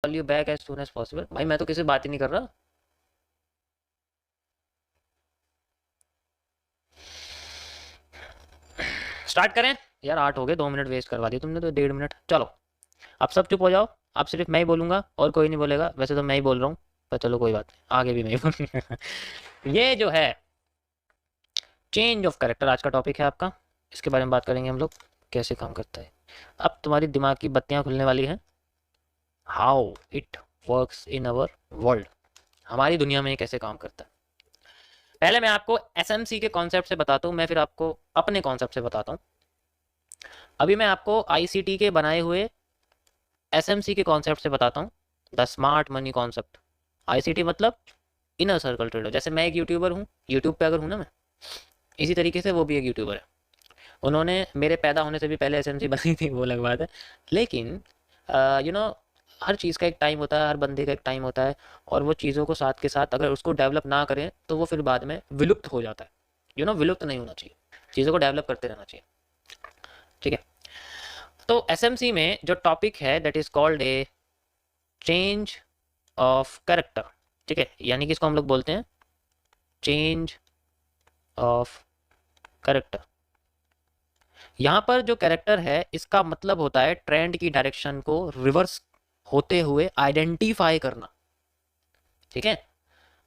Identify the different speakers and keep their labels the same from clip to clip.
Speaker 1: Call you back as soon as possible. भाई मैं तो किसी से बात ही नहीं कर रहा। स्टार्ट करें यार, 8 हो गए, 2 मिनट वेस्ट करवा दिए तुमने तो, 1.5 मिनट। चलो अब सब चुप हो जाओ, अब सिर्फ मैं ही बोलूंगा और कोई नहीं बोलेगा। वैसे तो मैं ही बोल रहा हूँ, पर चलो कोई बात नहीं, आगे भी मैं ही बोलूंगा। ये जो है चेंज ऑफ कैरेक्टर आज का टॉपिक है आपका। इसके बारे में बात करेंगे हम लोग, कैसे काम करता है। अब तुम्हारी दिमाग की बत्तियां खुलने वाली हैं, how it works in our world, हमारी दुनिया में ये कैसे काम करता है। पहले मैं आपको एसएमसी के कॉन्सेप्ट से बताता हूँ, मैं फिर आपको अपने कॉन्सेप्ट से बताता हूँ। अभी मैं आपको आईसीटी के बनाए हुए एसएमसी के कॉन्सेप्ट से बताता हूँ, the smart money concept. ICT मतलब इनर सर्कल ट्रेडर। जैसे मैं एक यूट्यूबर हूँ, यूट्यूब पे अगर हूँ ना मैं, इसी तरीके से वो भी एक यूट्यूबर है। उन्होंने मेरे पैदा होने से भी पहले एसएमसी बनाई थी, वो अलग बात है। लेकिन यू नो हर चीज़ का एक टाइम होता है, हर बंदे का एक टाइम होता है, और वो चीज़ों को साथ के साथ अगर उसको डेवलप ना करें तो वो फिर बाद में विलुप्त हो जाता है। विलुप्त नहीं होना चाहिए, चीज़ों को डेवलप करते रहना चाहिए। ठीक है, तो एसएमसी में जो टॉपिक है that is called a change of character. ठीक है, यानी कि इसको हम लोग बोलते हैं चेंज ऑफ कैरेक्टर। यहाँ पर जो कैरेक्टर है इसका मतलब होता है ट्रेंड की डायरेक्शन को रिवर्स होते हुए आइडेंटिफाई करना। ठीक है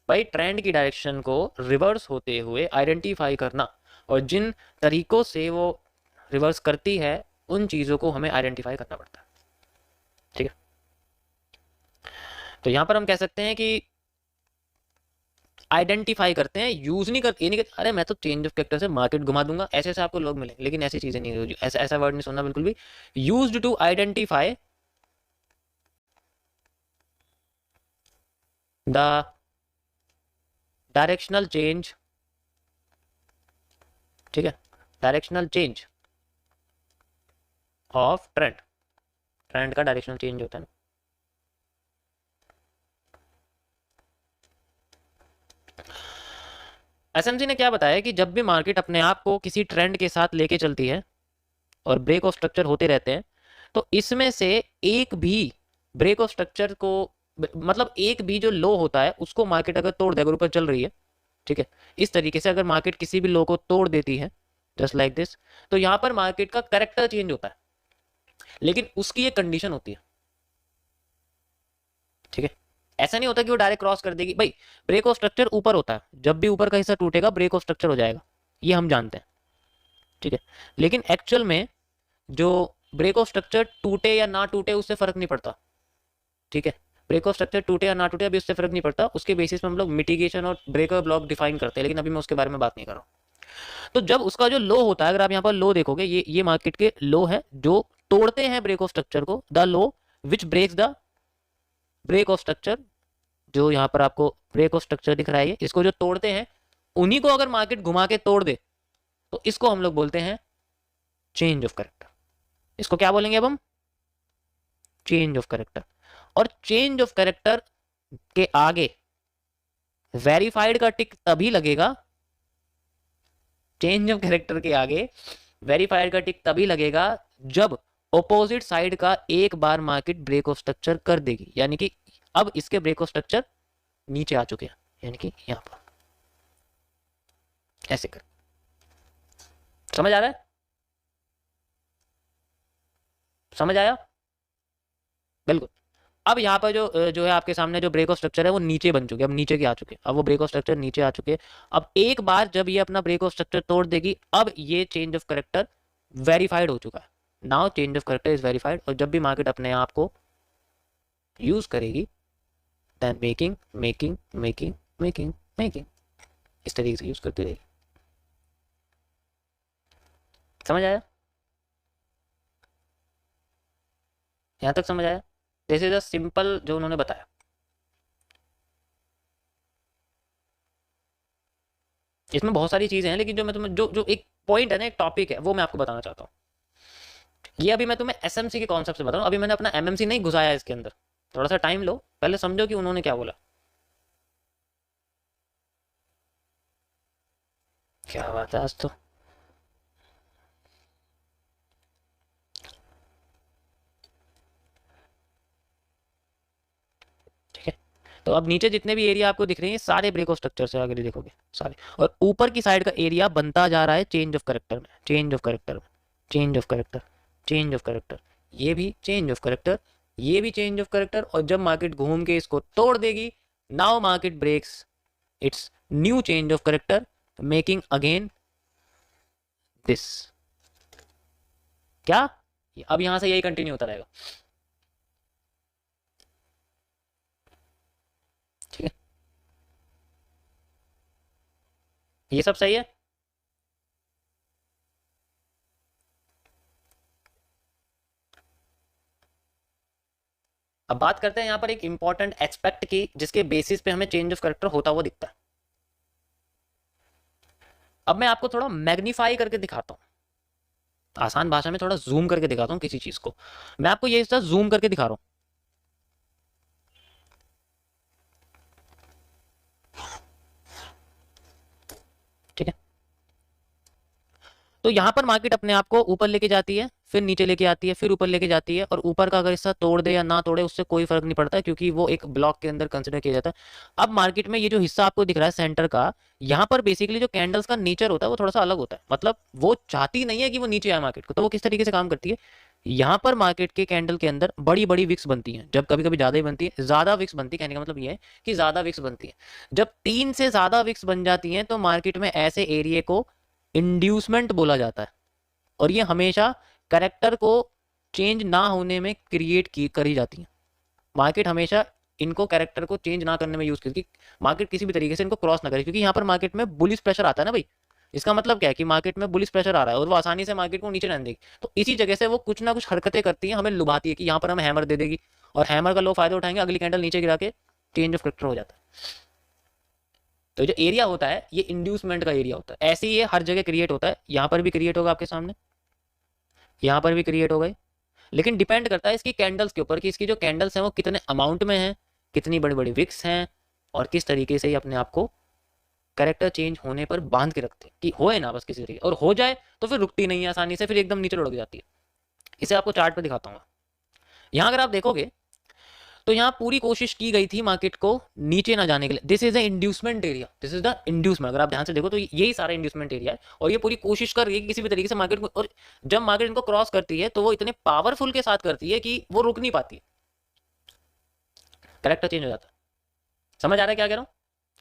Speaker 1: भाई, ट्रेंड की डायरेक्शन को रिवर्स होते हुए आइडेंटिफाई करना, और जिन तरीकों से वो रिवर्स करती है उन चीज़ों को हमें आइडेंटिफाई करना पड़ता है। ठीक है, तो यहाँ पर हम कह सकते हैं कि आइडेंटिफाई करते हैं, यूज नहीं करते। ये नहीं कहते अरे मैं तो चेंज ऑफ कैरेक्टर से मार्केट घुमा दूंगा, ऐसे ऐसे आपको लोग मिलेंगे, लेकिन ऐसी चीजें नहीं, ऐसा ऐसा वर्ड नहीं सुनना बिल्कुल भी। Used to identify the directional change. ठीक है, directional change of trend. Trend का डायरेक्शनल चेंज होता है ना। एसएमसी ने क्या बताया कि जब भी मार्केट अपने आप को किसी ट्रेंड के साथ लेके चलती है और ब्रेक ऑफ स्ट्रक्चर होते रहते हैं, तो इसमें से एक भी ब्रेक ऑफ स्ट्रक्चर को, मतलब एक भी जो लो होता है उसको मार्केट अगर तोड़ दे, अगर ऊपर चल रही है, ठीक है, इस तरीके से अगर मार्केट किसी भी लो को तोड़ देती है जस्ट लाइक दिस, तो यहां पर मार्केट का करेक्टर चेंज होता है, लेकिन उसकी एक कंडीशन होती है। ठीक है, ऐसा नहीं होता कि वो डायरेक्ट क्रॉस कर देगी भाई। ब्रेक ऑफ स्ट्रक्चर ऊपर होता है, जब भी ऊपर का हिस्सा टूटेगा ब्रेक ऑफ स्ट्रक्चर हो जाएगा, ये हम जानते हैं। ठीक है, लेकिन एक्चुअल में जो ब्रेक ऑफ स्ट्रक्चर टूटे या ना टूटे उससे फर्क नहीं पड़ता। ठीक है, ब्रेक ऑफ स्ट्रक्चर टूटे या ना टूटे अभी उससे फर्क नहीं पड़ता, उसके बेसिस पे हम लोग मिटिगेशन और ब्रेकर ब्लॉक डिफाइन करते हैं, लेकिन अभी मैं उसके बारे में बात नहीं कर रहा हूँ। तो जब उसका जो लो होता है, अगर आप यहाँ पर लो देखोगे, ये मार्केट के लो है जो तोड़ते हैं ब्रेक ऑफ स्ट्रक्चर को, the low which breaks the break of structure. जो यहाँ पर आपको ब्रेक ऑफ स्ट्रक्चर दिख रहा है, इसको जो तोड़ते हैं उन्हीं को अगर मार्केट घुमा के तोड़ दे तो इसको हम लोग बोलते हैं चेंज ऑफ कैरेक्टर। इसको क्या बोलेंगे अब हम? Change of character. और चेंज ऑफ कैरेक्टर के आगे वेरीफाइड का टिक तभी लगेगा, चेंज ऑफ कैरेक्टर के आगे वेरीफाइड का टिक तभी लगेगा जब ऑपोजिट साइड का एक बार मार्केट ब्रेक ऑफ स्ट्रक्चर कर देगी, यानी कि अब इसके ब्रेक ऑफ स्ट्रक्चर नीचे आ चुके हैं, यानी कि यहां पर ऐसे कर। समझ आ रहा है? समझ आया? बिल्कुल। अब यहाँ पर जो है आपके सामने जो ब्रेक ऑफ स्ट्रक्चर है वो नीचे बन चुके, अब नीचे के आ चुके, अब वो ब्रेक ऑफ स्ट्रक्चर नीचे आ चुके। अब एक बार जब ये अपना ब्रेक ऑफ स्ट्रक्चर तोड़ देगी, अब ये चेंज ऑफ करेक्टर वेरीफाइड हो चुका है। Now change of character is verified, और जब भी मार्केट अपने आप को यूज करेगी then making making making making making, इस तरीके से यूज करती रहेगी। समझ आया? यहां तक समझ आया? दिस इज अ सिंपल जो उन्होंने बताया। इसमें बहुत सारी चीजें हैं, लेकिन जो मैं तुम्हें जो जो एक पॉइंट है ना, एक टॉपिक है, वो मैं आपको बताना चाहता हूँ। ये अभी मैं तुम्हें एसएमसी के कॉन्सेप्ट से बता रहा हूँ, अभी मैंने अपना एमएमसी नहीं घुसाया इसके अंदर। थोड़ा सा टाइम लो, पहले समझो कि उन्होंने क्या बोला। क्या बात है आज तो। तो अब नीचे जितने भी एरिया आपको दिख रहे हैं सारे ब्रेक ऑफ स्ट्रक्चर से अगर देखोगे सारे, और ऊपर की साइड का एरिया बनता जा रहा है चेंज ऑफ करेक्टर में, चेंज ऑफ करेक्टर में, change of character, change of character, ये भी चेंज ऑफ करेक्टर, ये भी चेंज ऑफ करेक्टर। और जब मार्केट घूम के इसको तोड़ देगी, now market breaks its new change of character, making again this. क्या अब यहां से यही कंटिन्यू होता रहेगा, ठीक है, ये सब सही है। अब बात करते हैं यहां पर एक इंपॉर्टेंट एस्पेक्ट की जिसके बेसिस पे हमें चेंज ऑफ करेक्टर होता हुआ दिखता है। अब मैं आपको थोड़ा मैग्नीफाई करके दिखाता हूं, आसान भाषा में थोड़ा जूम करके दिखाता हूं किसी चीज को। मैं आपको ये हिस्सा जूम करके दिखा रहा हूं, ठीक है। तो यहां पर मार्केट अपने आप को ऊपर लेके जाती है, फिर नीचे लेके आती है, फिर ऊपर लेके जाती है, और ऊपर का अगर हिस्सा तोड़ दे या ना तोड़े उससे कोई फर्क नहीं पड़ता है, क्योंकि वो एक ब्लॉक के अंदर कंसिडर किया जाता है। अब मार्केट में ये जो हिस्सा आपको दिख रहा है सेंटर का, यहाँ पर बेसिकली जो कैंडल्स का नेचर होता है वो थोड़ा सा अलग होता है, मतलब वो चाहती नहीं है कि वो नीचे आए मार्केट को। तो वो किस तरीके से काम करती है, यहाँ पर मार्केट के कैंडल के अंदर बड़ी बड़ी विक्स बनती हैं, जब कभी कभी ज्यादा ही बनती है, ज्यादा विक्स बनती है, कहने का मतलब ये है कि ज्यादा विक्स बनती है। जब 3 से ज्यादा विक्स बन जाती हैं तो मार्केट में ऐसे एरिया को इंड्यूसमेंट बोला जाता है, और ये हमेशा करेक्टर को चेंज ना होने में क्रिएट की करी जाती है। मार्केट हमेशा इनको कैरेक्टर को चेंज ना करने में यूज करती है, मार्केट किसी भी तरीके से इनको क्रॉस ना करे, क्योंकि यहाँ पर मार्केट में बुलिश प्रेशर आता है ना भाई। इसका मतलब क्या है कि मार्केट में बुलिश प्रेशर आ रहा है और वो आसानी से मार्केट को नीचे रहने देगी। तो इसी जगह से वो कुछ ना कुछ हरकतें करती है, हमें लुभाती है कि यहाँ पर हमें हैमर दे देगी, और हैमर का लोग फायदा उठाएंगे, अगली कैंडल नीचे गिरा के चेंज ऑफ करेक्टर हो जाता है। तो जो एरिया होता है ये इंड्यूसमेंट का एरिया होता है, ऐसे ही ये हर जगह क्रिएट होता है, यहाँ पर भी क्रिएट होगा आपके सामने, यहाँ पर भी क्रिएट हो गए। लेकिन डिपेंड करता है इसकी कैंडल्स के ऊपर कि इसकी जो कैंडल्स हैं वो कितने अमाउंट में हैं, कितनी बड़ी बड़ी विक्स हैं, और किस तरीके से ही अपने आप को कैरेक्टर चेंज होने पर बांध के रखते हैं कि होए ना बस किसी तरीके, और हो जाए तो फिर रुकती नहीं है आसानी से, फिर एकदम नीचे लुढ़क जाती है। इसे आपको चार्ट पर दिखाता हूँ। यहाँ अगर आप देखोगे तो यहाँ पूरी कोशिश की गई थी मार्केट को नीचे ना जाने के लिए। This is the inducement area, this is the inducement. अगर आप ध्यान से देखो तो यही सारा इंड्यूसमेंट एरिया है, और ये पूरी कोशिश कर रही है किसी भी तरीके से मार्केट को, और जब मार्केट इनको क्रॉस करती है तो वो इतने पावरफुल के साथ करती है कि वो रुक नहीं पाती, करेक्टर चेंज हो जाता है। समझ आ रहा है क्या कह रहा हूँ?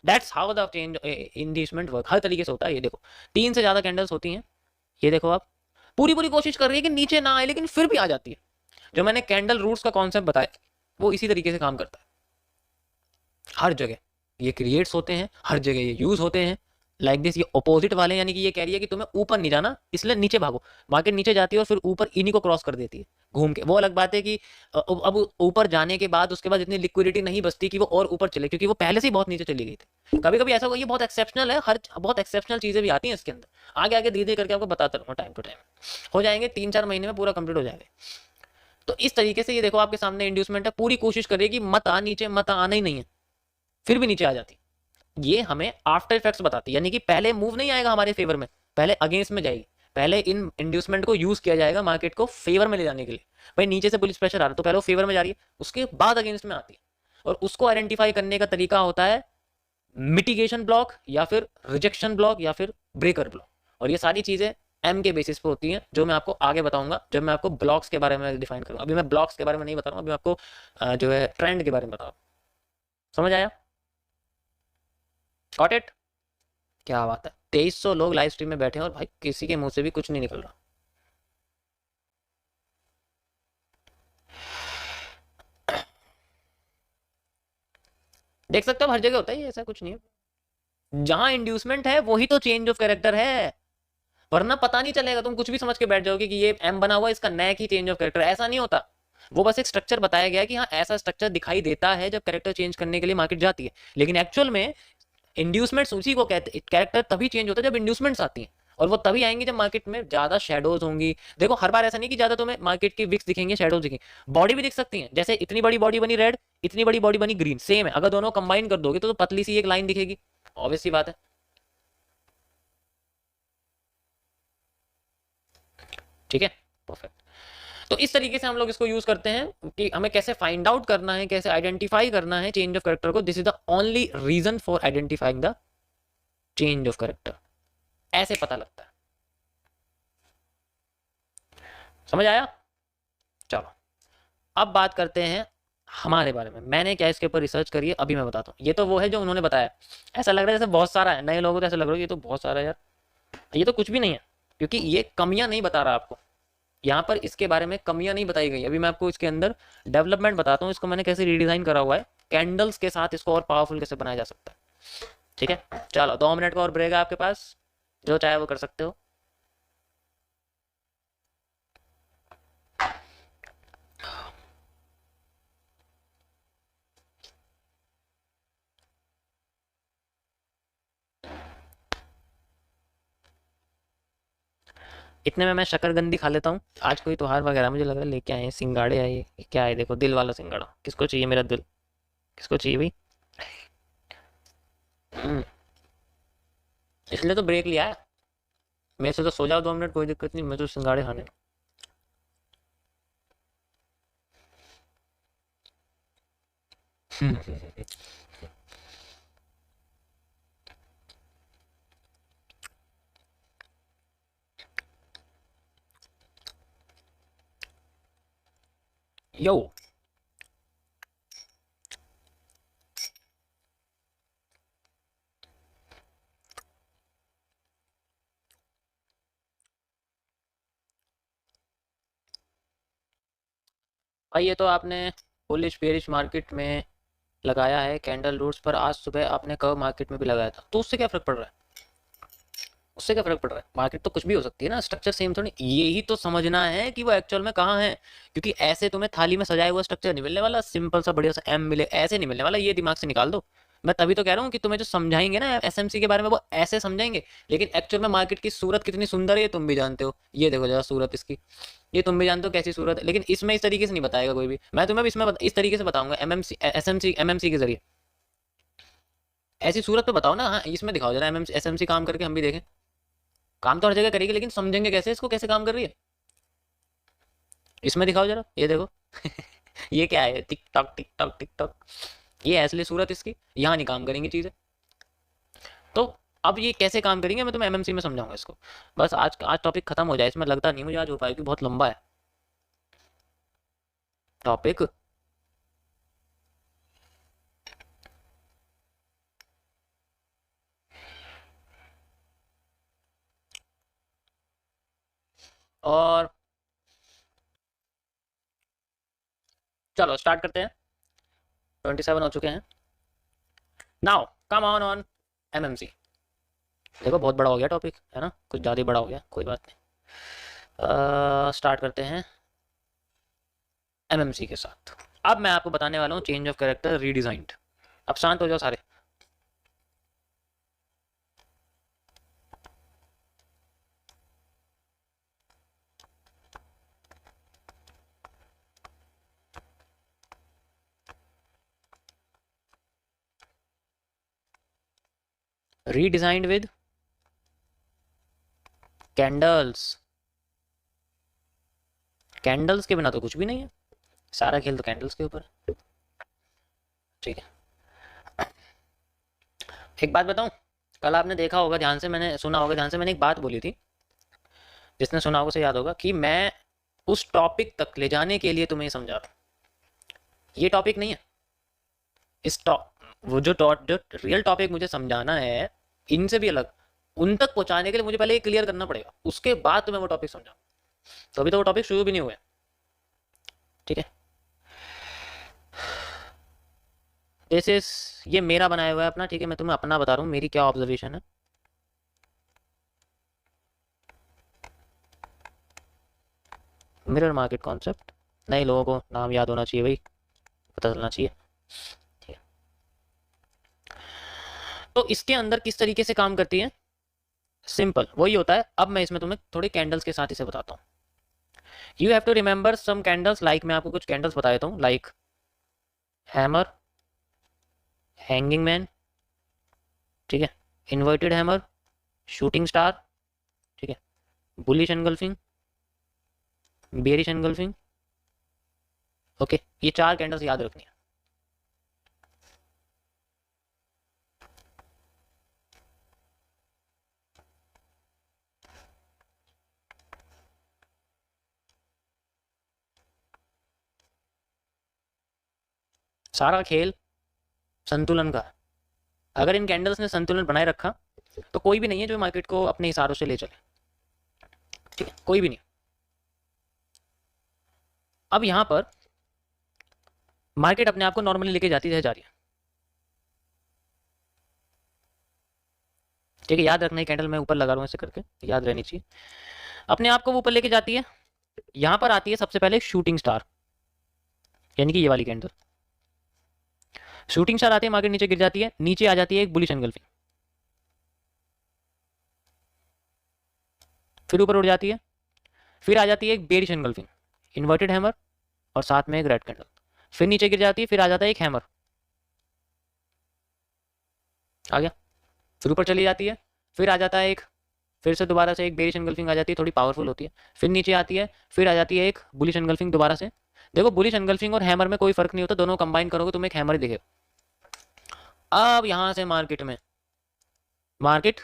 Speaker 1: That's how the change inducement work, हर तरीके से होता है। ये देखो 3 से ज्यादा कैंडल्स होती हैं, ये देखो आप, पूरी पूरी कोशिश कर रही है कि नीचे ना आए, लेकिन फिर भी आ जाती है। जो मैंने कैंडल रूट्स का कॉन्सेप्ट बताया वो इसी तरीके से काम करता है। हर जगह ये क्रिएट्स होते हैं, हर जगह ये यूज होते हैं लाइक दिस। ये अपोजिट वाले, यानी कि ये कह रही है कि तुम्हें ऊपर नहीं जाना इसलिए नीचे भागो। मार्केट नीचे जाती है और फिर ऊपर इन्हीं को क्रॉस कर देती है घूम के। वो अलग बात है कि अब ऊपर जाने के बाद उसके बाद इतनी लिक्विडिटी नहीं बचती कि वो और ऊपर चले, क्योंकि वो पहले से ही बहुत नीचे चली गई थी। कभी कभी ऐसा होगा, ये बहुत एक्सेप्शनल है, हर बहुत एक्सेप्शनल चीजें भी आती हैं इसके अंदर। आगे आगे धीरे धीरे करके आपको बताता रहूँगा, टाइम टू टाइम हो जाएंगे, 3-4 महीने में पूरा कंप्लीट हो जाएगा। तो इस तरीके से ये देखो आपके सामने इंड्यूसमेंट है, पूरी कोशिश करिए कि मत आ नीचे, मत आना ही नहीं है, फिर भी नीचे आ जाती। ये हमें आफ्टर इफेक्ट्स बताती है, यानी कि पहले मूव नहीं आएगा हमारे फेवर में, पहले अगेंस्ट में जाएगी। पहले इन इंड्यूसमेंट को यूज किया जाएगा मार्केट को फेवर में ले जाने के लिए। भाई नीचे से बुलिश प्रेशर आ रहा है तो पहले वो फेवर में जा रही है, उसके बाद अगेंस्ट में आती है। और उसको आइडेंटिफाई करने का तरीका होता है मिटिगेशन ब्लॉक, या फिर रिजेक्शन ब्लॉक, या फिर ब्रेकर ब्लॉक। और ये सारी चीजें एम के बेसिस पे होती हैं, जो मैं आपको आगे बताऊंगा जब मैं आपको ब्लॉक्स के बारे में डिफाइन करूंगा। अभी मैं ब्लॉक्स के बारे में नहीं बता रहा हूँ, अभी मैं आपको जो है ट्रेंड के बारे में बता। समझ आया? Got it? क्या बात है, 2300 लोग लाइव स्ट्रीम में बैठे हैं और भाई किसी के मुंह से भी कुछ नहीं निकल रहा। देख सकते हो हर जगह होता है, ऐसा कुछ नहीं है। जहां इंड्यूसमेंट है वही तो चेंज ऑफ कैरेक्टर है, वरना पता नहीं चलेगा, तुम कुछ भी समझ के बैठ जाओगे कि ये एम बना हुआ इसका नैक ही चेंज ऑफ कैरेक्टर। ऐसा नहीं होता, वो बस एक स्ट्रक्चर बताया गया कि हाँ ऐसा स्ट्रक्चर दिखाई देता है जब कैरेक्टर चेंज करने के लिए मार्केट जाती है। लेकिन एक्चुअल में इंड्यूसमेंट्स उसी को कहते हैं, कैरेक्टर तभी चेंज होता है जब इंड्यूसमेंट्स आती हैं, और वो तभी आएंगे जब मार्केट में ज्यादा शेडोज होंगी। देखो हर बार ऐसा नहीं कि ज्यादा तुम्हें मार्केट की विक्स दिखेंगे, शेडोज दिखेंगे, बॉडी भी दिख सकती है। जैसे इतनी बड़ी बॉडी बनी रेड, इतनी बड़ी बॉडी बनी ग्रीन, सेम है, अगर दोनों कंबाइन कर दोगे तो पतली सी एक लाइन दिखेगी, ऑब्वियस सी बात है। ठीक है, परफेक्ट। तो इस तरीके से हम लोग इसको यूज करते हैं कि हमें कैसे फाइंड आउट करना है, कैसे आइडेंटिफाई करना है चेंज ऑफ कैरेक्टर को। This is the only reason for identifying the change of character, ऐसे पता लगता है। समझ आया? चलो अब बात करते हैं हमारे बारे में। मैंने क्या इसके ऊपर रिसर्च करी है अभी मैं बताता हूँ। ये तो वो है जो उन्होंने बताया। ऐसा लग रहा है जैसे बहुत सारा है, नए लोगों को तो ऐसा लग रहा है ये तो बहुत सारा है यार। ये तो कुछ भी नहीं है, क्योंकि ये कमियां नहीं बता रहा आपको यहाँ पर। इसके बारे में कमियां नहीं बताई गई। अभी मैं आपको इसके अंदर डेवलपमेंट बताता हूँ, इसको मैंने कैसे रीडिजाइन करा हुआ है, कैंडल्स के साथ इसको और पावरफुल कैसे बनाया जा सकता है। ठीक है, चलो 2 मिनट का और ब्रेक है आपके पास, जो चाहे वो कर सकते हो। इतने में मैं शकरगंदी खा लेता हूँ। आज कोई त्योहार वगैरह मुझे लग रहा है लेके आए हैं, सिंगाड़े आए। ये क्या है? देखो, दिल वाला सिंगाड़ा। किसको चाहिए मेरा दिल? किसको चाहिए भाई? हम्म, इसलिए तो ब्रेक लिया है। मेरे से तो सो जाओ 2 मिनट, कोई दिक्कत नहीं, मैं तो सिंगाड़े खाने। यो, भाई ये तो आपने पुलिस पेरिस मार्केट में लगाया है कैंडल रूट्स पर, आज सुबह आपने कर्व मार्केट में भी लगाया था, तो उससे क्या फर्क पड़ रहा है? उससे क्या फर्क पड़ रहा है? मार्केट तो कुछ भी हो सकती है ना, स्ट्रक्चर सेम थोड़ी। यही तो समझना है कि वो एक्चुअल में कहाँ है, क्योंकि ऐसे तुम्हें थाली में सजाया हुआ स्ट्रक्चर नहीं मिलने वाला, सिंपल सा बढ़िया सा एम मिले, ऐसे नहीं मिलने वाला। ये दिमाग से निकाल दो। मैं तभी तो कह रहा हूँ कि तुम्हें जो समझाएंगे ना एसएमसी के बारे में, वो ऐसे समझाएंगे, लेकिन एक्चुअल में मार्केट की सूरत कितनी सुंदर है ये तुम भी जानते हो। ये देखो जरा सूरत इसकी, ये तुम भी जानते हो कैसी सूरत है, लेकिन इसमें इस तरीके से नहीं बताएगा कोई भी। मैं तुम्हें इसमें इस तरीके से बताऊंगा, एमएमसी एसएमसी एमएमसी के जरिए। ऐसी सूरत पे बताओ ना। हाँ, इसमें दिखाओ जरा एमएमसी एसएमसी काम करके, हम भी देखें। काम तो हर जगह करेगी, लेकिन समझेंगे कैसे इसको, कैसे काम कर रही है? इसमें दिखाओ जरा, ये देखो। ये क्या है? Tick tock tick tock tick tock. ये असली सूरत इसकी, यहाँ नहीं काम करेंगी चीजें। तो अब ये कैसे काम करेंगे मैं तुम्हें एमएमसी में समझाऊंगा इसको। बस आज आज टॉपिक खत्म हो जाए, इसमें लगता नहीं मुझे आज हो पाएगी, बहुत लंबा है टॉपिक। और चलो स्टार्ट करते हैं। 27 हो चुके हैं। Now come on MMC. देखो बहुत बड़ा हो गया टॉपिक, है ना, कुछ ज़्यादा ही बड़ा हो गया, कोई बात नहीं। स्टार्ट करते हैं एमएमसी के साथ। अब मैं आपको बताने वाला हूँ चेंज ऑफ कैरेक्टर रीडिजाइंड। अब शांत हो जाओ सारे। Redesigned with candles. कैंडल्स के बिना तो कुछ भी नहीं है, सारा खेल तो कैंडल्स के ऊपर है। ठीक है, एक बात बताऊं। कल आपने देखा होगा ध्यान से, मैंने सुना होगा ध्यान से, मैंने एक बात बोली थी। जिसने सुना होगा उसे याद होगा कि मैं उस टॉपिक तक ले जाने के लिए तुम्हें समझा रहा हूँ। ये टॉपिक नहीं है। इस टॉप वो जो रियल टॉपिक मुझे समझाना है, इनसे भी अलग, उन तक पहुंचाने के लिए मुझे पहले ये क्लियर करना पड़ेगा, उसके बाद तुम्हें वो टॉपिक समझाऊं। तो अभी तो वो टॉपिक शुरू भी नहीं हुए। ठीक है, दिस इज, ये मेरा बनाया हुआ है अपना। ठीक है, मैं तुम्हें अपना बता रहा हूँ मेरी क्या ऑब्जर्वेशन है। मिरर मार्केट कॉन्सेप्ट, नए लोगों को नाम याद होना चाहिए भाई, पता चलना चाहिए। ठीक है, तो इसके अंदर किस तरीके से काम करती है, सिंपल वही होता है। अब मैं इसमें तुम्हें थोड़ी कैंडल्स के साथ इसे बताता हूँ। You have to remember some candles, like मैं आपको कुछ कैंडल्स बता देता हूँ, लाइक हैमर, हैंगिंग मैन, ठीक है, इन्वर्टेड हैमर, शूटिंग स्टार, ठीक है, bullish engulfing, bearish engulfing. Okay, ये 4 कैंडल्स याद रखनी है। सारा खेल संतुलन का है। अगर इन कैंडल्स ने संतुलन बनाए रखा तो कोई भी नहीं है जो मार्केट को अपने इशारों से ले चले, ठीक है, कोई भी नहीं। अब यहां पर मार्केट अपने आप को नॉर्मली लेके जाती है, जा रही है, ठीक है। याद रखना, कैंडल मैं ऊपर लगा रहा हूं ऐसे करके, याद रहनी चाहिए। अपने आप को वो ऊपर लेके जाती है। यहां पर आती है सबसे पहले शूटिंग स्टार, यानी कि ये वाली कैंडल। शूटिंग स्टार आती है, मार्केट नीचे गिर जाती है, नीचे आ जाती है एक बुलिश एनगल्फिंग, फिर ऊपर उड़ जाती है, फिर आ जाती है एक बेरिश एनगल्फिंग, इन्वर्टेड हैमर और साथ में एक रेड कैंडल, फिर नीचे गिर जाती है, फिर आ जाता है एक हैमर, आ गया, फिर ऊपर चली जाती है, फिर आ जाता है एक, फिर से दोबारा से एक बेरिश एनगल्फिंग आ जाती है, थोड़ी पावरफुल होती है, फिर नीचे आती है, फिर आ जाती है एक बुलिश एनगल्फिंग दोबारा से। देखो, बुलिश एनगल्फिंग और हैमर में कोई फर्क नहीं होता, दोनों कंबाइन करोगे तुम्हें एक हैमर ही दिखेगा। अब यहां से मार्केट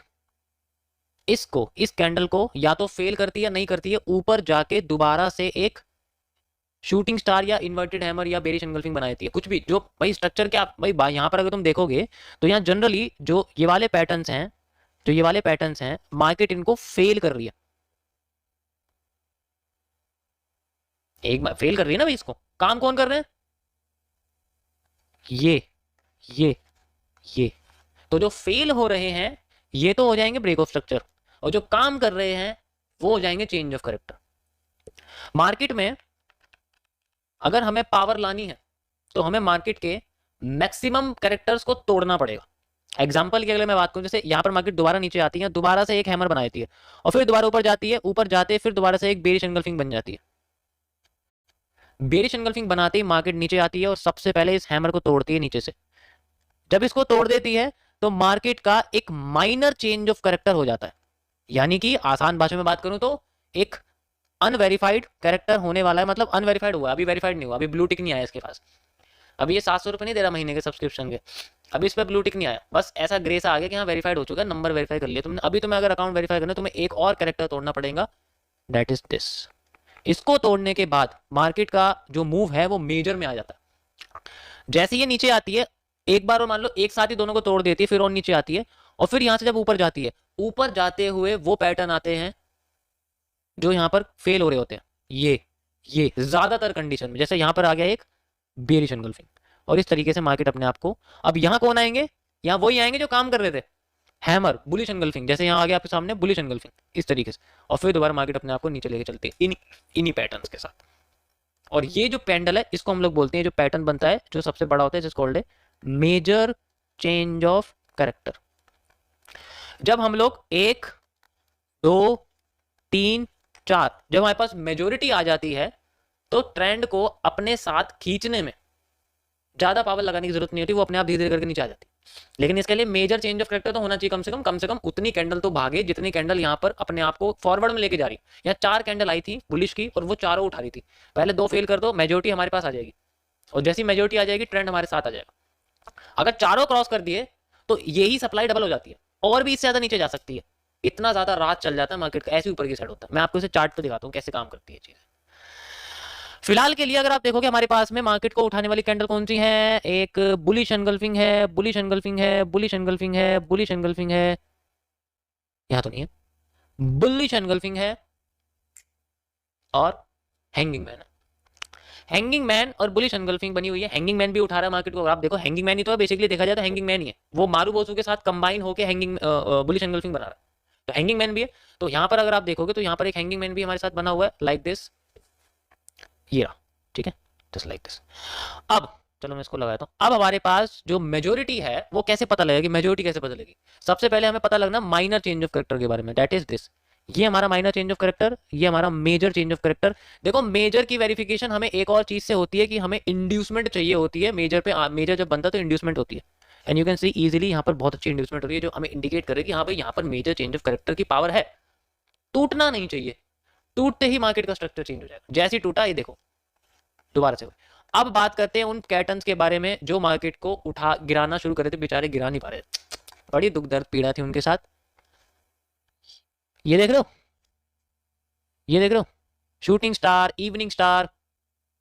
Speaker 1: इसको, इस कैंडल को या तो फेल करती है या नहीं करती है, ऊपर जाके दोबारा से एक शूटिंग स्टार या इन्वर्टेड हैमर या बेरिश एनगल्फिंग बना देती है, कुछ भी। जो भाई स्ट्रक्चर क्या भाई, यहाँ पर अगर तुम देखोगे तो यहाँ जनरली जो ये वाले पैटर्न्स हैं, मार्केट इनको फेल कर रही है, एक बार फेल कर रही है ना भाई। इसको काम कौन कर रहे हैं? ये ये ये तो जो फेल हो रहे हैं ये तो हो जाएंगे ब्रेक ऑफ स्ट्रक्चर, और जो काम कर रहे हैं वो हो जाएंगे चेंज ऑफ कैरेक्टर। मार्केट में अगर हमें पावर लानी है तो हमें मार्केट के मैक्सिमम कैरेक्टर्स को तोड़ना पड़ेगा। एग्जांपल की अगर मैं बात करूं, जैसे यहां पर मार्केट दोबारा नीचे आती है, दोबारा से एक हैमर बना देती है, और फिर दोबारा ऊपर जाती है, ऊपर जाते फिर दोबारा से एक बेरिश एनगल्फिंग बन जाती है। बेरिश एनगल्फिंग बनाते ही मार्केट नीचे आती है और सबसे पहले इस हैमर को तोड़ती है नीचे से। जब इसको तोड़ देती है तो मार्केट का एक माइनर चेंज ऑफ कैरेक्टर हो जाता है, यानी कि आसान भाषा में बात करूं तो एक अनवेरिफाइड कैरेक्टर होने वाला है। मतलब अनवेरिफाइड हुआ, अभी वेरीफाइड नहीं हुआ, अभी ब्लू टिक नहीं आया इसके पास। अभी ये 700 रुपये नहीं दे रहा महीने के सब्सक्रिप्शन के, अभी इस पर ब्लू टिक नहीं आया, बस ऐसा ग्रेस आ गया कि हाँ वेरीफाइड हो चुका है, नंबर वेरीफाई कर लिया तुमने। अभी तुम्हें अगर अकाउंट वेरीफाई करना है तुम्हें एक और कैरेक्टर तोड़ना पड़ेगा, दैट इज दिस। इसको तोड़ने के बाद मार्केट का जो मूव है वो मेजर में आ जाता है। जैसे ये नीचे आती है एक बार, और मान लो एक साथ ही दोनों को तोड़ देती है, फिर और नीचे आती है, और फिर यहां से जब ऊपर जाती है, ऊपर जाते हुए वो पैटर्न आते हैं जो यहां पर फेल हो रहे होते हैं। ये ज्यादातर कंडीशन में, जैसे यहां पर आ गया एक बेरिश एनगल्फिंग, और इस तरीके से मार्केट अपने आप को, अब यहां कौन आएंगे? यहां वही आएंगे जो काम कर रहे थे, हैमर, बुलिश एनगल्फिंग, जैसे यहां आ गया आपके सामने बुलिश एनगल्फिंग इस तरीके से, और फिर दोबारा मार्केट अपने आप को नीचे लेके चलती है इन्हीं पैटर्न्स के साथ। और ये जो पेंडल है इसको हम लोग बोलते हैं, जो पैटर्न बनता है जो सबसे बड़ा होता है, जिसको कॉल्ड है मेजर चेंज ऑफ कैरेक्टर। जब हम लोग 1 2 3 4, जब हमारे पास मेजोरिटी आ जाती है तो ट्रेंड को अपने साथ खींचने में ज्यादा पावर लगाने की जरूरत नहीं होती, वो अपने आप धीरे धीरे करके नीचे आ जाती। लेकिन इसके लिए मेजर चेंज ऑफ कैरेक्टर तो होना चाहिए, कम से कम उतनी कैंडल तो भागे जितनी कैंडल यहाँ पर अपने आप को फॉरवर्ड में लेके जा रही। यहाँ 4 कैंडल आई थी बुलिश की और वो चारों उठा रही थी, पहले 2 फेल कर दो, मेजोरिटी हमारे पास आ जाएगी, और जैसी मेजोरिटी आ जाएगी ट्रेंड हमारे साथ आ जाएगा। अगर चारों क्रॉस कर दिए तो यही सप्लाई डबल हो जाती है, और भी इससे ज्यादा नीचे जा सकती है, इतना ज्यादा रात चल जाता है मार्केट का, ऐसे ऊपर की साइड होता है। मैं आपको इसे चार्ट पे दिखाता हूँ कैसे काम करती है चीजें। फिलहाल के लिए अगर आप देखोगे हमारे पास में मार्केट को उठाने वाली कैंडल कौन सी है, एक बुलिश एनगल्फिंग है, बुलिश एनगल्फिंग है, बुलिश एनगल्फिंग है, बुलिश एनगल्फिंग है, यहां तो नहीं है, बुलिश एनगल्फिंग है, और हैंगिंग मैन। हैंगिंग मैन और बुलिश एनगल्फिंग बनी हुई है। हैंगिंग मैन भी उठा रहा है मार्केट को, अगर आप देखो हैंगिंग मैन ही तो है, बेसिकली देखा जाए तो हैंगिंग मैन ही है, वो मारू बोसू के साथ कंबाइन होकर हैंगिंग बुलिश एनगल्फिंग बना रहा है, तो हैंगिंग मैन भी है। तो यहां पर अगर आप देखोगे तो यहां पर एक हैंगिंग मैन भी हमारे साथ बना हुआ है, लाइक दिस, ये रहा, ठीक है, जस्ट लाइक दिस। अब चलो मैं इसको लगाता हूं। अब हमारे पास जो मेजोरिटी है वो कैसे पता लगेगी, मेजोरिटी कैसे पता लगेगी? सबसे पहले हमें पता लगना माइनर चेंज ऑफ कैरेक्टर के बारे में, दैट इज दिस। ये हमारा माइनर चेंज ऑफ कैरेक्टर, ये हमारा मेजर चेंज ऑफ कैरेक्टर। देखो मेजर की वेरिफिकेशन हमें एक और चीज से होती है कि हमें इंड्यूसमेंट चाहिए होती है मेजर पे। मेजर जब बनता है तो इंड्यूसमेंट होती है, and you can see easily यहाँ पर बहुत अच्छी इंड्यूसमेंट होती है जो हमें इंडिकेट करे कि हाँ भाई यहाँ पर मेजर चेंज ऑफ कैरेक्टर की पावर है, टूटना नहीं चाहिए। टूटते ही मार्केट का स्ट्रक्चर चेंज हो जाएगा। जैसे ही टूटा ये देखो दोबारा से। अब बात करते हैं उन कैटन्स के बारे में जो मार्केट को उठा गिराना शुरू करे थे, बेचारे गिरा नहीं पा रहे, बड़ी दुख दर्द पीड़ा थी उनके साथ। ये देख रहे हो, ये देख रहे हो, शूटिंग स्टार, इवनिंग स्टार,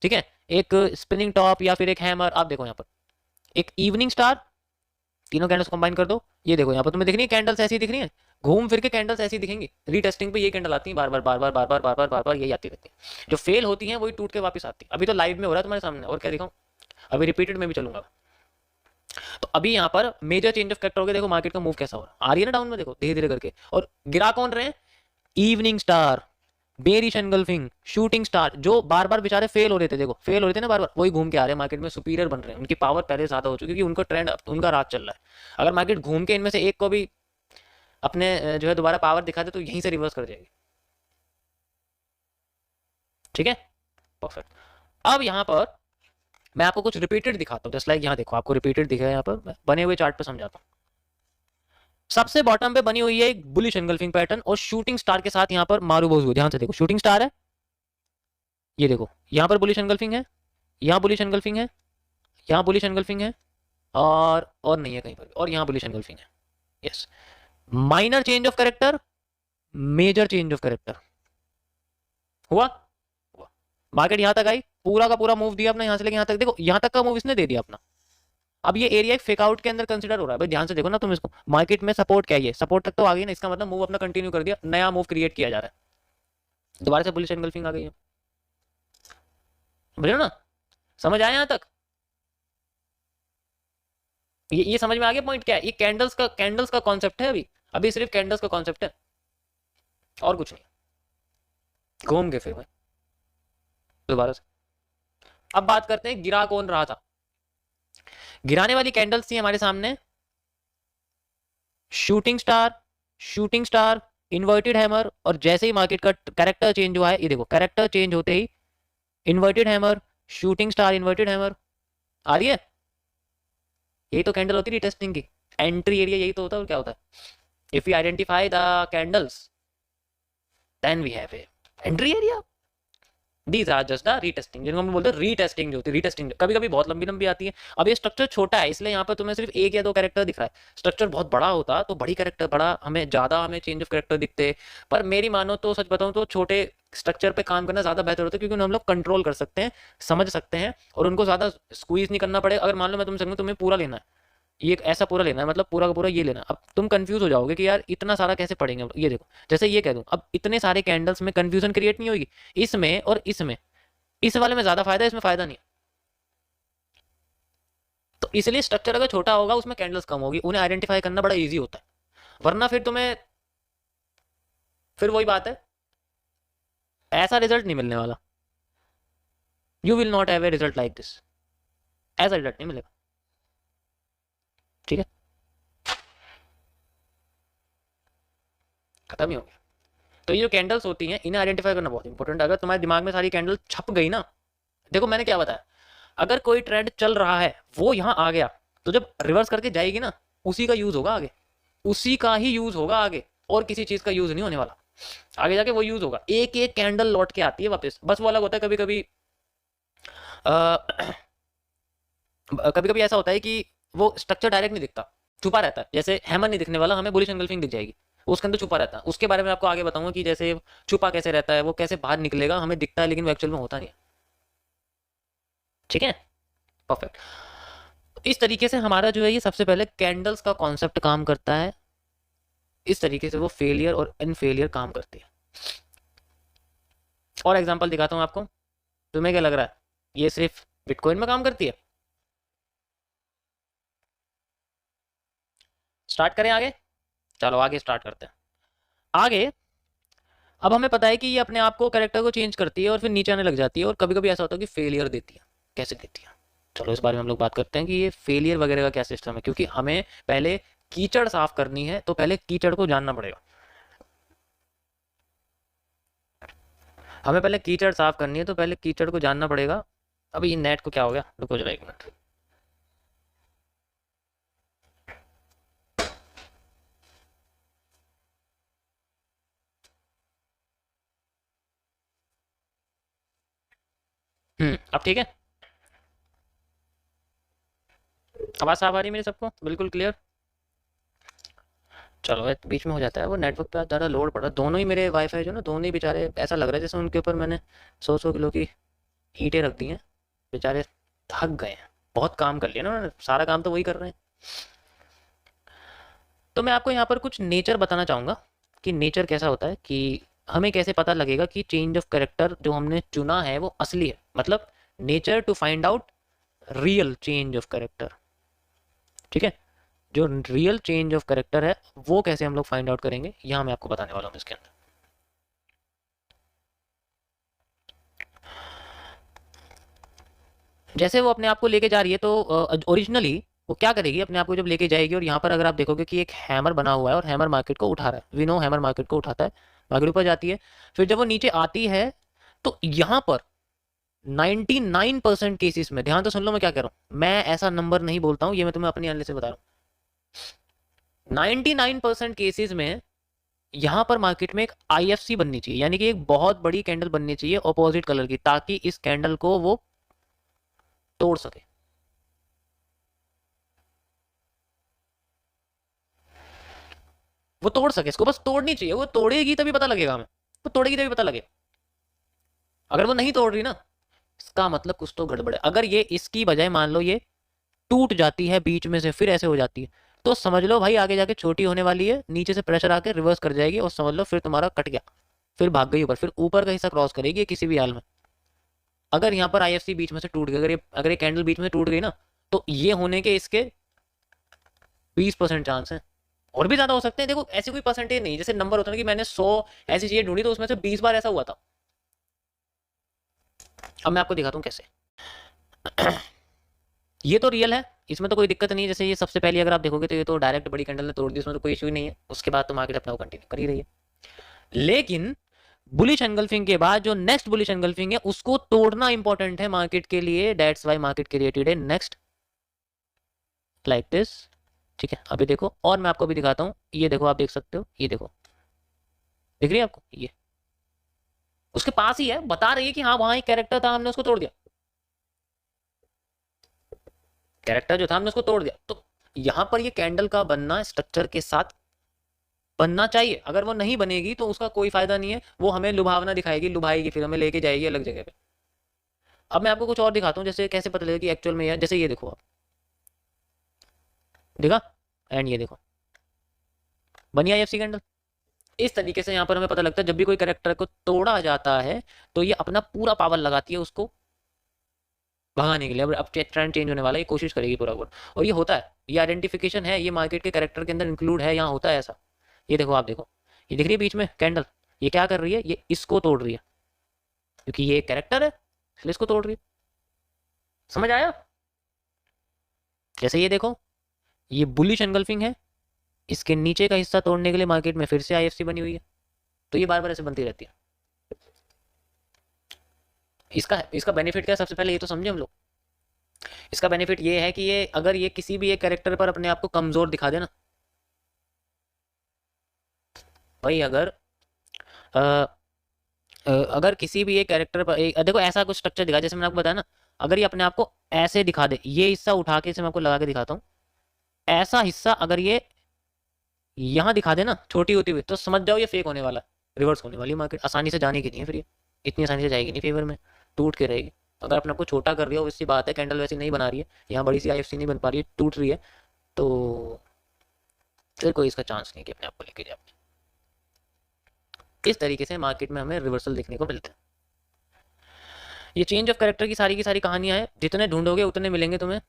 Speaker 1: ठीक है, एक स्पिनिंग टॉप या फिर एक हैमर। आप देखो यहाँ पर एक इवनिंग स्टार, तीनों कैंडल्स कंबाइन कर दो, ये देखो यहाँ पर तुम्हें दिख रही है कैंडल्स ऐसी दिख रही है, घूम फिर के कैंडल्स ऐसी दिखेंगी। रीटेस्टिंग पे ये कैंडल आती है बार बार बार बार बार बार बार बार बार बार यही आती रहती है। जो फेल होती है वही टूट के वापस आती है। अभी तो लाइव में हो रहा है तुम्हारे सामने, और क्या दिखाऊं, अभी रिपीटेड में भी चलूंगा। तो अभी यहाँ पर मेजर चेंज ऑफ कैरेक्टर हो गया। देखो मार्केट का मूव कैसा हो रहा है, आ रही है ना डाउन में, देखो धीरे धीरे करके। और गिरा कौन रहे हैं, evening star, bearish engulfing, shooting star, जो बार बार बेचारे फेल हो रहे थे, देखो फेल हो रहे थे ना बार बार, वही घूम के आ रहे हैं मार्केट में, सुपीरियर बन रहे हैं, उनकी पावर पहले ज्यादा हो चुकी है, क्योंकि उनका ट्रेंड, उनका राज चल रहा है। अगर मार्केट घूम के इनमें से एक को भी अपने जो है दोबारा पावर दिखा दे तो यहीं से रिवर्स कर जाएगी। ठीक है, परफेक्ट। अब यहाँ पर मैं आपको कुछ रिपीटेड दिखाता हूँ, जस्ट लाइक यहाँ देखो, आपको रिपीटेड दिखा है, यहाँ पर बने हुए चार्ट पे समझाता हूँ। सबसे बॉटम पे बनी हुई है एक बुलिश एंगल्फिंग पैटर्न और शूटिंग स्टार के साथ यहाँ पर मारूबोज हुई। ध्यान से देखो, शूटिंग स्टार है, ये देखो यहाँ पर बुलिश एंगल्फिंग है, यहाँ बुलिश एंगल्फिंग है, यहाँ बुलिश एंगल्फिंग है, और नहीं है कहीं पर, और यहाँ बुलिश एंगल्फिंग है। Yes, minor change of character, major change of character हुआ। मार्केट यहां तक आई, पूरा का पूरा मूव दिया अपना, यहां से लेके यहां तक, देखो यहां तक का मूव इसने दे दिया अपना। अब ये एरिया एक फेक आउट के अंदर कंसीडर हो रहा है भाई, ध्यान से देखो ना तुम इसको। मार्केट में सपोर्ट क्या है, ये सपोर्ट तक तो आ गई ना, इसका मतलब मूव अपना कंटिन्यू कर दिया, नया मूव क्रिएट किया जा रहा है। दोबारा से बुलिश एनगल्फिंग आ गई है, समझ ना, समझ आया यहां तक, ये समझ में आ गया पॉइंट क्या है। ये कैंडल्स का कॉन्सेप्ट है, अभी अभी सिर्फ कैंडल्स का कॉन्सेप्ट है और कुछ नहीं। घूम के फिर भाई दोबारा से। अब बात करते हैं गिरा कौन रहा था। गिराने वाली कैंडल्स थी हमारे सामने, shooting star, shooting star, inverted hammer, और जैसे ही मार्केट का कैरेक्टर चेंज हुआ है, ये देखो कैरेक्टर चेंज होते ही inverted hammer, shooting star, inverted hammer आ रही है। यही तो कैंडल होती है टेस्टिंग की, एंट्री एरिया यही तो होता है, और क्या होता है। If you identify the candles then we have a entry area. These are just the retesting, जिनको हम बोलते हैं रीटेस्टिंग, जो होती है रीटेस्टिंग कभी कभी बहुत लंबी लंबी आती है। अब ये स्ट्रक्चर छोटा है इसलिए यहाँ पर तुम्हें सिर्फ एक या दो कैरेक्टर दिख रहा है। स्ट्रक्चर बहुत बड़ा होता तो बड़ी कैरेक्टर, बड़ा हमें ज्यादा हमें चेंज ऑफ कैरेक्टर दिखते। पर मेरी मानो तो सच बताऊं तो छोटे स्ट्रक्चर पे काम करना ज्यादा बेहतर होता है, क्योंकि हम लोग कंट्रोल कर सकते हैं, समझ सकते हैं, और उनको ज्यादा स्क्वीज नहीं करना पड़ेगा। अगर मान लो मैं तुमसे कहूं तुम्हें पूरा लेना है, ये ऐसा पूरा लेना है, मतलब पूरा का पूरा ये लेना, अब तुम कंफ्यूज हो जाओगे कि यार इतना सारा कैसे पढ़ेंगे। ये देखो जैसे ये कह दूं, अब इतने सारे कैंडल्स में कंफ्यूजन क्रिएट नहीं होगी, इसमें और इसमें, इस वाले में ज्यादा फायदा है, इसमें फायदा नहीं है। तो इसलिए स्ट्रक्चर अगर छोटा होगा उसमें कैंडल्स कम होगी, उन्हें आइडेंटिफाई करना बड़ा इजी होता है। वरना फिर तुम्हें, फिर वही बात है, ऐसा रिजल्ट नहीं मिलने वाला। You will not have a result like this, ऐसा रिजल्ट नहीं मिलेगा। ठीक है, खत्म ही हो गया। तो ये जो कैंडल्स होती हैं इन्हें आइडेंटिफाई करना बहुत इंपॉर्टेंट है। अगर तुम्हारे दिमाग में सारी कैंडल छप गई ना, देखो मैंने क्या बताया, अगर कोई ट्रेंड चल रहा है वो यहाँ आ गया, तो जब रिवर्स करके जाएगी ना, उसी का यूज होगा आगे, उसी का ही यूज होगा आगे, और किसी चीज का यूज नहीं होने वाला। आगे जाके वो यूज होगा, एक एक कैंडल लौट के आती है वापस। बस वो अलग होता है, कभी कभी कभी कभी ऐसा होता है कि वो स्ट्रक्चर डायरेक्ट नहीं दिखता, छुपा रहता है। जैसे हैमर नहीं दिखने वाला, हमें बुलिश एंगल्फिंग दिख जाएगी, उसके अंदर छुपा रहता है। उसके बारे में आपको आगे बताऊंगा कि जैसे छुपा कैसे रहता है, वो कैसे बाहर निकलेगा, हमें दिखता है लेकिन वो एक्चुअल में होता नहीं है। ठीक है, परफेक्ट। इस तरीके से हमारा जो है ये सबसे पहले कैंडल्स का कॉन्सेप्ट काम करता है, इस तरीके से वो फेलियर और इनफेलियर काम करती है। और एग्जांपल दिखाता हूं आपको, तुम्हें क्या लग रहा है ये सिर्फ बिटकॉइन में काम करती है। स्टार्ट करें आगे, चलो आगे स्टार्ट करते हैं। आगे अब हमें पता है कि ये अपने आप को कैरेक्टर को चेंज करती है और फिर नीचे आने लग जाती है, और कभी कभी ऐसा होता है कि फेलियर देती है। कैसे देती है, चलो इस बारे में हम लोग बात करते हैं कि ये फेलियर वगैरह का क्या सिस्टम है। क्योंकि हमें पहले कीचड़ साफ करनी है, तो पहले कीचड़ को जानना पड़ेगा। हमें पहले कीचड़ साफ करनी है तो पहले कीचड़ को जानना पड़ेगा। अभी ये नेट को क्या हो गया, रुको जरा एक मिनट। अब ठीक है, आवाज़ साफ आ रही है मेरी सबको, बिल्कुल क्लियर। चलो ये बीच में हो जाता है, वो नेटवर्क पे ज़्यादा लोड पड़ रहा है। दोनों ही मेरे वाईफाई जो ना, दोनों ही बेचारे ऐसा लग रहा है जैसे उनके ऊपर मैंने 100-100 किलो की ईंटें रख दी हैं। बेचारे थक गए हैं, बहुत काम कर लिया ना उन्होंने, सारा काम तो वही कर रहे हैं। तो मैं आपको यहाँ पर कुछ नेचर बताना चाहूँगा कि नेचर कैसा होता है, कि हमें कैसे पता लगेगा कि चेंज ऑफ कैरेक्टर जो हमने चुना है वो असली है। मतलब nature to find out real change of character. ठीक है, जो रियल चेंज ऑफ कैरेक्टर है वो कैसे हम लोग फाइंड आउट करेंगे, यहाँ मैं आपको बताने वाला हूँ इसके अंदर। जैसे वो अपने आप को लेके जा रही है, तो ओरिजिनली वो क्या करेगी, अपने आप को जब लेके जाएगी, और यहाँ पर अगर आप देखोगे कि एक हैमर बना हुआ है और हैमर मार्केट को उठा रहा है, वी नो हैमर मार्केट को उठाता है, मार्केट ऊपर जाती है। फिर जब वो नीचे आती है तो यहाँ पर 99% केसेस में, ध्यान तो सुन लो मैं क्या कह रहा हूँ, मैं ऐसा नंबर नहीं बोलता हूँ, ये मैं तुम्हें अपनी एनालिसिस से बता रहा हूँ। 99% केसेस में यहाँ पर मार्केट में एक IFC बननी चाहिए, यानी कि एक बहुत बड़ी कैंडल बननी चाहिए ऑपोजिट कलर की, ताकि इस कैंडल को वो तोड़ सके। वो तोड़ सके, इसको बस तोड़नी चाहिए, वो तोड़ेगी तभी पता लगेगा हमें, वो तोड़ेगी तभी पता लगेगा। अगर वो नहीं तोड़ रही ना, इसका मतलब कुछ तो गड़बड़ है। अगर ये इसकी बजाय मान लो ये टूट जाती है बीच में से, फिर ऐसे हो जाती है, तो समझ लो भाई आगे जाके छोटी होने वाली है, नीचे से प्रेशर आके रिवर्स कर जाएगी, और समझ लो फिर तुम्हारा कट गया, फिर भाग गई ऊपर, फिर ऊपर का हिस्सा क्रॉस करेगी किसी भी हाल में। अगर यहाँ पर IFC बीच में से टूट गई, अगर ये कैंडल बीच में से टूट गई ना, तो ये होने के इसके 20% चांस है, और भी ज्यादा हो सकते हैं। देखो ऐसी कोई परसेंटेज नहीं, जैसे नंबर होता है कि मैंने 100 ऐसी चीजें ढूंढी तो उसमें से 20 बार ऐसा हुआ था। अब मैं आपको दिखाता हूँ कैसे। ये तो रियल है, इसमें तो कोई दिक्कत नहीं है। जैसे ये सबसे पहले अगर आप देखोगे तो ये तो डायरेक्ट बड़ी कैंडल ने तोड़ दी, उसमें तो कोई इशू ही नहीं है। उसके बाद तो मार्केट अपना कंटिन्यू कर ही रही है। लेकिन बुलिश एंगल्फिंग के बाद जो नेक्स्ट बुलिश एंगल्फिंग है उसको तोड़ना इंपॉर्टेंट है मार्केट के लिए। दैट्स व्हाई मार्केट क्रिएटेड है नेक्स्ट लाइक दिस। ठीक है, अभी देखो, और मैं आपको भी दिखाता हूँ। ये देखो, आप देख सकते हो, ये देखो, दिख रही है आपको, ये उसके पास ही है, बता रही है कि हाँ वहां एक कैरेक्टर था, हमने उसको तोड़ दिया। कैरेक्टर जो था हमने उसको तोड़ दिया। तो यहां पर ये कैंडल का बनना स्ट्रक्चर के साथ बनना चाहिए। अगर वो नहीं बनेगी तो उसका कोई फायदा नहीं है, वो हमें लुभावना दिखाएगी, लुभाएगी, फिर हमें लेके जाएगी अलग जगह पे। अब मैं आपको कुछ और दिखाता हूँ, जैसे कैसे पता लगेगा कि एक्चुअल में, जैसे ये देखो आप, देखा, एंड ये देखो बनी IFC कैंडल। इस तरीके से यहाँ पर हमें पता लगता है जब भी कोई कैरेक्टर को तोड़ा जाता है तो ये अपना पूरा पावर लगाती है उसको भगाने के लिए। अब ट्रेंड चेंज होने वाला है, ये कोशिश करेगी पूरा पूरा, और ये होता है, ये आइडेंटिफिकेशन है, ये मार्केट के कैरेक्टर के अंदर इंक्लूड है, यहाँ होता है ऐसा। ये देखो, आप देखो, ये दिख रही है बीच में कैंडल, ये क्या कर रही है, ये इसको तोड़ रही है, क्योंकि ये कैरेक्टर है इसलिए इसको तोड़ रही है। समझ आया? जैसे ये देखो, ये बुलिश एंगल्फिंग है, इसके नीचे का हिस्सा तोड़ने के लिए मार्केट में फिर से IFC बनी हुई है। तो ये बार बार ऐसे बनती रहती है। इसका इसका बेनिफिट क्या है, सबसे पहले ये तो समझे हम लोग। इसका बेनिफिट ये है कि ये अगर ये किसी भी एक कैरेक्टर पर अपने आप को कमजोर दिखा दे ना, भाई अगर किसी भी एक कैरेक्टर पर देखो ऐसा कुछ स्ट्रक्चर दिखा, जैसे मैंने आपको बताया ना, अगर ये अपने आप को ऐसे दिखा दे, ये हिस्सा उठा के, इसे मैं आपको लगा के दिखाता हूँ, ऐसा हिस्सा अगर ये यहाँ दिखा दे ना छोटी होती हुई, तो समझ जाओ ये फेक होने वाला, रिवर्स होने वाली मार्केट, आसानी से जाने की नहीं है, फिर ये इतनी आसानी से जाएगी नहीं फेवर में, टूट के रहेगी। अगर अपने आपको छोटा कर रही हो, इससी बात है, कैंडल वैसी नहीं बना रही है, यहाँ बड़ी सी IFC नहीं बन पा रही है, टूट रही है, तो फिर कोई इसका चांस नहीं कि अपने आप को लेके जाए। इस तरीके से मार्केट में हमें रिवर्सल देखने को मिलता है। ये चेंज ऑफ कैरेक्टर की सारी कहानियां हैं, जितने ढूंढोगे उतने मिलेंगे तुम्हें।